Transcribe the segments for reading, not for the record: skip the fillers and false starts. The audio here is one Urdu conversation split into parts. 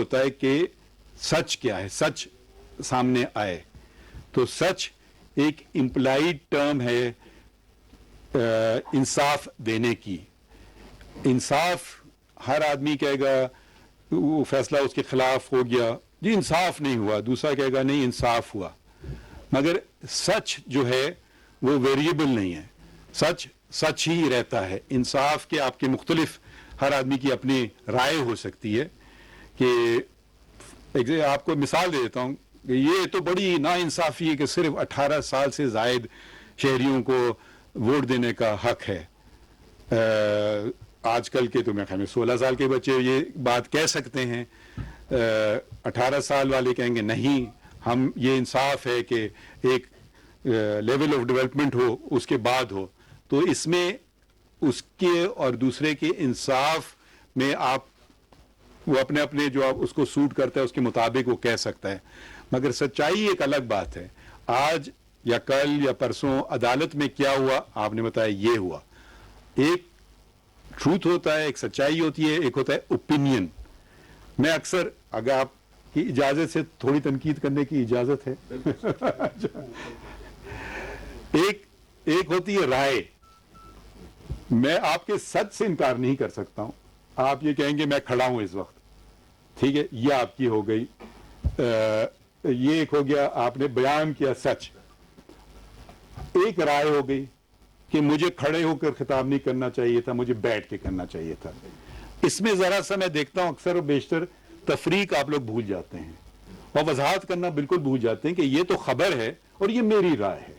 ہوتا ہے کہ سچ کیا ہے, سچ سامنے آئے. تو سچ ایک امپلائیڈ ٹرم ہے انصاف دینے کی. انصاف ہر آدمی کہے گا وہ فیصلہ اس کے خلاف ہو گیا, جی انصاف نہیں ہوا, دوسرا کہے گا نہیں انصاف ہوا. مگر سچ جو ہے وہ ویریبل نہیں ہے, سچ سچ ہی رہتا ہے. انصاف کے آپ کے مختلف ہر آدمی کی اپنی رائے ہو سکتی ہے. کہ آپ کو مثال دے دیتا ہوں کہ یہ تو بڑی نا انصافی ہے کہ صرف 18 سال سے زائد شہریوں کو ووٹ دینے کا حق ہے. آج کل کے تو میرے خیال میں 16 سال کے بچے یہ بات کہہ سکتے ہیں, 18 سال والے کہیں گے نہیں, ہم یہ انصاف ہے کہ ایک لیول آف ڈیولپمنٹ ہو اس کے بعد ہو. تو اس میں اس کے اور دوسرے کے انصاف میں آپ وہ اپنے اپنے جو آپ اس کو سوٹ کرتا ہے اس کے مطابق وہ کہہ سکتا ہے. مگر سچائی ایک الگ بات ہے. آج یا کل یا پرسوں عدالت میں کیا ہوا آپ نے بتایا یہ ہوا. ایک ٹروتھ ہوتا ہے, ایک سچائی ہوتی ہے, ایک ہوتا ہے اوپینین. میں اکثر, اگر آپ کی اجازت سے تھوڑی تنقید کرنے کی اجازت ہے, ایک ہوتی ہے رائے. میں آپ کے سچ سے انکار نہیں کر سکتا ہوں. آپ یہ کہیں گے میں کھڑا ہوں اس وقت, ٹھیک ہے, یہ آپ کی ہو گئی. یہ ایک ہو گیا آپ نے بیان کیا سچ. ایک رائے ہو گئی کہ مجھے کھڑے ہو کر خطاب نہیں کرنا چاہیے تھا, مجھے بیٹھ کے کرنا چاہیے تھا. اس میں ذرا سا میں دیکھتا ہوں اکثر و بیشتر تفریق آپ لوگ بھول جاتے ہیں اور وضاحت کرنا بالکل بھول جاتے ہیں کہ یہ تو خبر ہے اور یہ میری رائے ہے.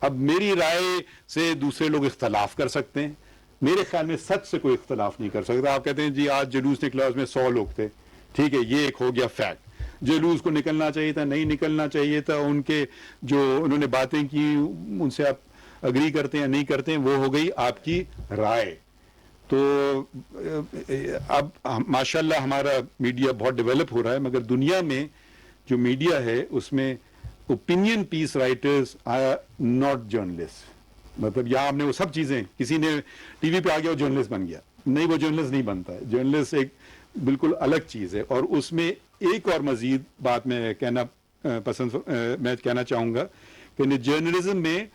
اب میری رائے سے دوسرے لوگ اختلاف کر سکتے ہیں, میرے خیال میں سچ سے کوئی اختلاف نہیں کر سکتا. آپ کہتے ہیں جی آج جلوس نکلا اس میں 100 لوگ تھے, ٹھیک ہے, یہ ایک ہو گیا فیکٹ. جلوس کو نکلنا چاہیے تھا, نہیں نکلنا چاہیے تھا, ان کے جو انہوں نے باتیں کی ان سے آپ اگری کرتے ہیں یا نہیں کرتے ہیں, وہ ہو گئی آپ کی رائے. تو اب ماشاءاللہ ہمارا میڈیا بہت ڈیولپ ہو رہا ہے, مگر دنیا میں جو میڈیا ہے اس میں opinion piece writers are not journalist. مطلب یہاں ہم نے وہ سب چیزیں, کسی نے ٹی وی پہ آ گیا وہ جرنلسٹ بن گیا, نہیں, وہ جرنلسٹ نہیں بنتا ہے. جرنلسٹ ایک بالکل الگ چیز ہے. اور اس میں ایک اور مزید بات میں میں کہنا چاہوں گا کہ جرنلزم میں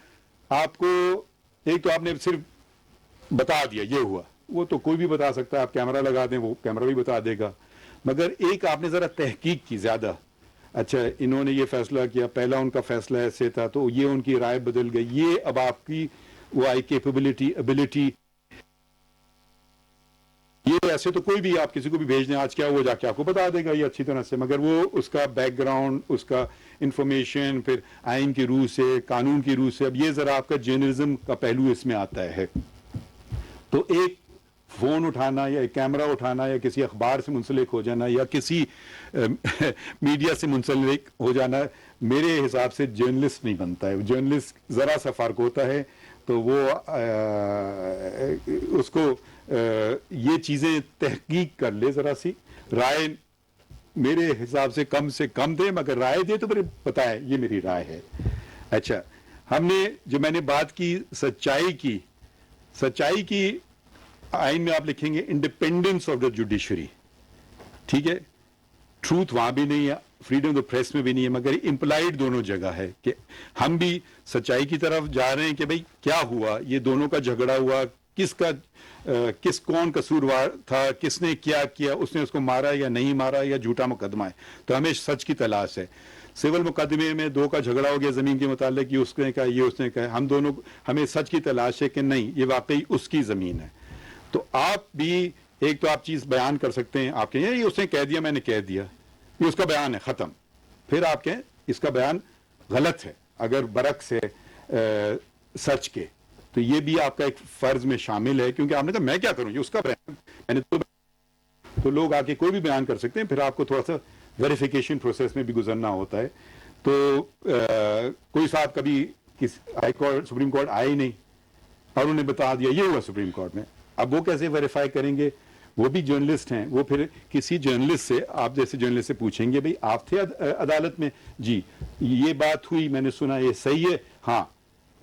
آپ کو ایک تو آپ نے صرف بتا دیا یہ ہوا, وہ تو کوئی بھی بتا سکتا ہے, آپ کیمرہ لگا دیں وہ کیمرہ بھی بتا دے گا. مگر ایک آپ نے ذرا تحقیق کی زیادہ, اچھا انہوں نے یہ فیصلہ کیا, پہلا ان کا فیصلہ ایسے تھا تو یہ ان کی رائے بدل گئی, یہ اب آپ کی وہ آئی کیپیبلٹی ابیلٹی. یہ ایسے تو کوئی بھی آپ کسی کو بھی بھیج دیں آج کیا وہ جا کے آپ کو بتا دے گا یہ اچھی طرح سے, مگر وہ اس کا بیک گراؤنڈ, اس کا انفارمیشن, پھر آئین کی روح سے, قانون کی روح سے, اب یہ ذرا آپ کا جرنلزم کا پہلو اس میں آتا ہے. تو ایک فون اٹھانا یا ایک کیمرہ اٹھانا یا کسی اخبار سے منسلک ہو جانا یا کسی میڈیا سے منسلک ہو جانا میرے حساب سے جرنلسٹ نہیں بنتا ہے. جرنلسٹ ذرا سا فرق ہوتا ہے, تو وہ اس کو یہ چیزیں تحقیق کر لے, ذرا سی رائے میرے حساب سے کم دے, مگر رائے دے تو پھر بتائے یہ میری رائے ہے. اچھا, ہم نے جو میں نے بات کی سچائی کی آئین میں آپ لکھیں گے انڈیپینڈنس آف دا جوڈیشری, ٹھیک ہے, ٹروتھ وہاں بھی نہیں ہے, فریڈم آف پریس میں بھی نہیں ہے, مگر امپلائڈ دونوں جگہ ہے کہ ہم بھی سچائی کی طرف جا رہے ہیں کہ بھئی کیا ہوا, یہ دونوں کا جھگڑا ہوا, کون قصوروار تھا, کس نے کیا, اس نے اس کو مارا یا نہیں مارا یا جھوٹا مقدمہ ہے. تو ہمیں سچ کی تلاش ہے. سول مقدمے میں دو کا جھگڑا ہو گیا زمین کے متعلق, یہ اس نے کہا یہ اس نے کہا, ہمیں سچ کی تلاش ہے کہ نہیں یہ واقعی اس کی زمین ہے. تو آپ بھی ایک تو آپ چیز بیان کر سکتے ہیں, آپ کہیں یہ اس نے کہہ دیا میں نے کہہ دیا, یہ اس کا بیان ہے ختم. پھر آپ کہیں اس کا بیان غلط ہے اگر برعکس ہے سچ کے, تو یہ بھی آپ کا ایک فرض میں شامل ہے, کیونکہ آپ نے کہا میں کیا کروں, یہ اس کا بیان میں نے تو لوگ آ کے کوئی بھی بیان کر سکتے ہیں. پھر آپ کو تھوڑا سا ویریفیکیشن پروسیس میں بھی گزرنا ہوتا ہے. تو کوئی صاحب کبھی ہائی کورٹ سپریم کورٹ آئے ہی نہیں اور انہوں نے بتا دیا یہ ہوا سپریم کورٹ میں, اب وہ کیسے ویریفائی کریں گے, وہ بھی جرنلسٹ ہیں, وہ پھر کسی جرنلسٹ سے, آپ جیسے جرنلسٹ سے پوچھیں گے بھئی آپ تھے عدالت میں, جی یہ بات ہوئی میں نے سنا یہ صحیح ہے, ہاں,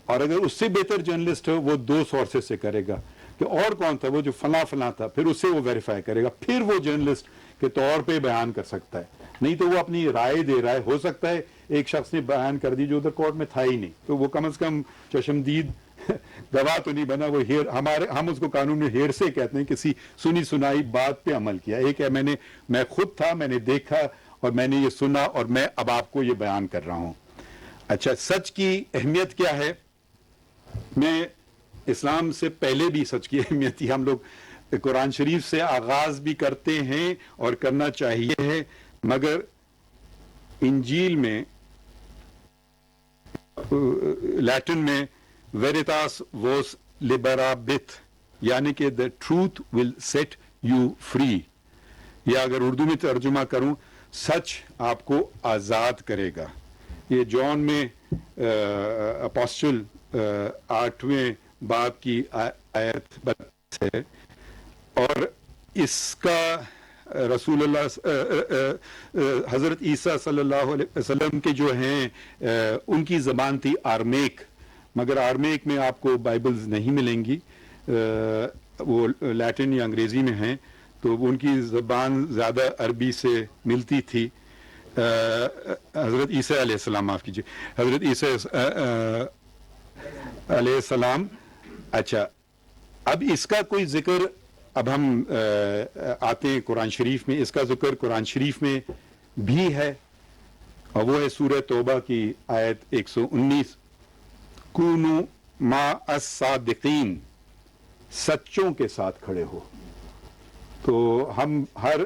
اور اگر اس سے بہتر جرنلسٹ ہو وہ 2 سورسز سے کرے گا کہ اور کون تھا وہ جو فلاں تھا, پھر اس سے وہ ویریفائی کرے گا, پھر وہ جرنلسٹ کے طور پہ بیان کر سکتا ہے, نہیں تو وہ اپنی رائے دے رہا ہے. ہو سکتا ہے ایک شخص نے بیان کر دی جو ادھر کورٹ میں تھا ہی نہیں, تو وہ کم از کم چشمدید گواہ تو نہیں بنا, وہ ہم اس کو قانون میں ہیر سے کہتے ہیں, کسی سنی سنائی بات پہ عمل کیا. ایک ہے میں خود تھا, میں نے دیکھا اور میں نے یہ سنا اور میں اب آپ کو یہ بیان کر رہا ہوں. اچھا, سچ کی اہمیت کیا ہے؟ میں اسلام سے پہلے بھی سچ کی اہمیت تھی. ہم لوگ قرآن شریف سے آغاز بھی کرتے ہیں اور کرنا چاہیے ہے, مگر انجیل میں لیٹن میں ویریتاس ووس لبرابت, یعنی کہ the truth will set you free, یا اگر اردو میں ترجمہ کروں سچ آپ کو آزاد کرے گا. یہ جون میں اپوسٹل 8ویں باب کی آیت ہے, اور اس کا رسول اللہ حضرت عیسیٰ صلی اللہ علیہ وسلم کے جو ہیں ان کی زبان تھی آرمیک, مگر آرمیک میں آپ کو بائبلز نہیں ملیں گی, وہ لیٹن یا انگریزی میں ہیں, تو ان کی زبان زیادہ عربی سے ملتی تھی. حضرت عیسیٰ علیہ السلام, معاف کیجیے, حضرت عیسیٰ علیہ السلام. اچھا, اب اس کا کوئی ذکر, اب ہم آتے ہیں قرآن شریف میں, اس کا ذکر قرآن شریف میں بھی ہے, اور وہ ہے سورہ توبہ کی آیت 119, کونوا مع الصادقین, سچوں کے ساتھ کھڑے ہو. تو ہم ہر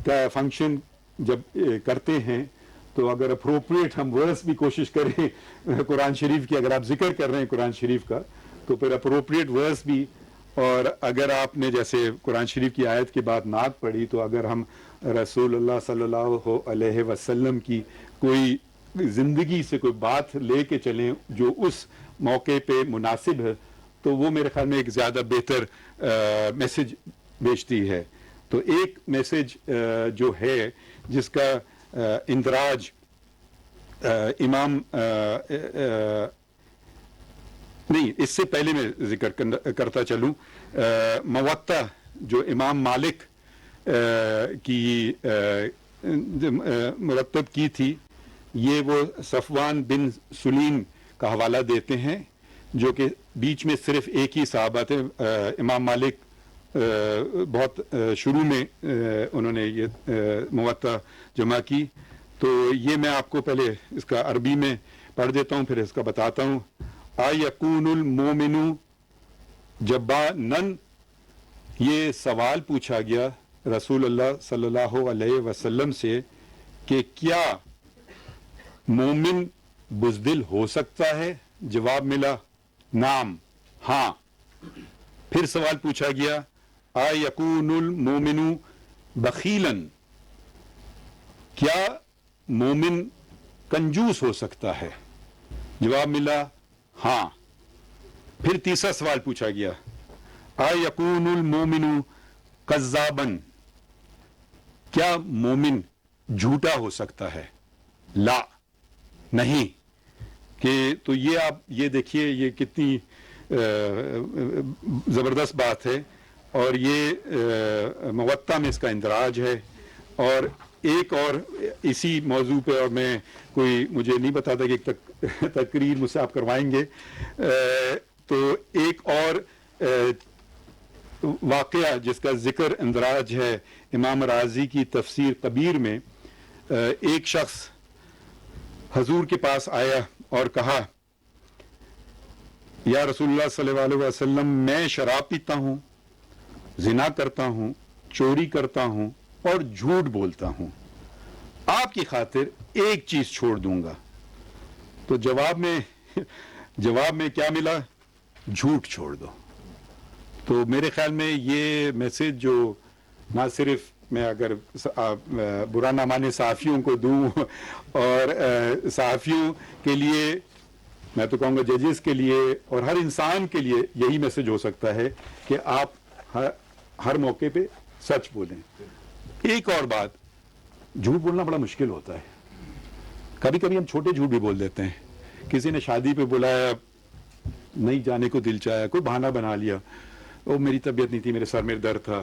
کا فنکشن جب کرتے ہیں تو اگر اپروپریٹ ہم ورس بھی کوشش کریں قرآن شریف کی, اگر آپ ذکر کر رہے ہیں قرآن شریف کا تو پھر اپروپریٹ ورس بھی, اور اگر آپ نے جیسے قرآن شریف کی آیت کے بعد نعت پڑھی, تو اگر ہم رسول اللہ صلی اللہ علیہ وسلم کی کوئی زندگی سے کوئی بات لے کے چلیں جو اس موقع پہ مناسب ہے, تو وہ میرے خیال میں ایک زیادہ بہتر میسج بھیجتی ہے. تو ایک میسج جو ہے جس کا اندراج امام نہیں, اس سے پہلے میں ذکر کرتا چلوں, موطا جو امام مالک کی مرتب کی تھی, یہ وہ صفوان بن سلیم کا حوالہ دیتے ہیں, جو کہ بیچ میں صرف ایک ہی صحابہ تھے. امام مالک بہت شروع میں انہوں نے یہ موطا جمع کی, تو یہ میں آپ کو پہلے اس کا عربی میں پڑھ دیتا ہوں, پھر اس کا بتاتا ہوں. یکون المومن جبانن, یہ سوال پوچھا گیا رسول اللہ صلی اللہ علیہ وسلم سے کہ کیا مومن بزدل ہو سکتا ہے؟ جواب ملا نعم, ہاں. پھر سوال پوچھا گیا یکون المومن بخیلاً, کیا مومن کنجوس ہو سکتا ہے؟ جواب ملا ہاں. پھر تیسرا سوال پوچھا گیا یکون المومن کذاباً, کیا مومن جھوٹا ہو سکتا ہے؟ لا, نہیں. کہ تو یہ آپ یہ دیکھیے یہ کتنی زبردست بات ہے, اور یہ موطا میں اس کا اندراج ہے. اور ایک اور اسی موضوع پہ, اور میں کوئی مجھے نہیں بتاتا کہ ایک تقریر مجھ سے آپ کروائیں گے, تو ایک اور واقعہ جس کا ذکر اندراج ہے امام رازی کی تفسیر کبیر میں. ایک شخص حضور کے پاس آیا اور کہا یا رسول اللہ صلی اللہ علیہ وسلم, میں شراب پیتا ہوں, زنا کرتا ہوں, چوری کرتا ہوں اور جھوٹ بولتا ہوں, آپ کی خاطر ایک چیز چھوڑ دوں گا. تو جواب میں کیا ملا؟ جھوٹ چھوڑ دو. تو میرے خیال میں یہ میسج جو نہ صرف میں اگر برا نہ مانے صحافیوں کو دوں, اور صحافیوں کے لیے میں تو کہوں گا ججز کے لیے اور ہر انسان کے لیے یہی میسج ہو سکتا ہے کہ آپ ہر موقع پہ سچ بولیں. ایک اور بات, جھوٹ بولنا بڑا مشکل ہوتا ہے. کبھی کبھی ہم چھوٹے جھوٹ بھی بول دیتے ہیں. کسی نے شادی پہ بلایا, نہیں جانے کو دل چاہا, کوئی بہانہ بنا لیا, وہ میری طبیعت نہیں تھی, میرے سر میں درد تھا,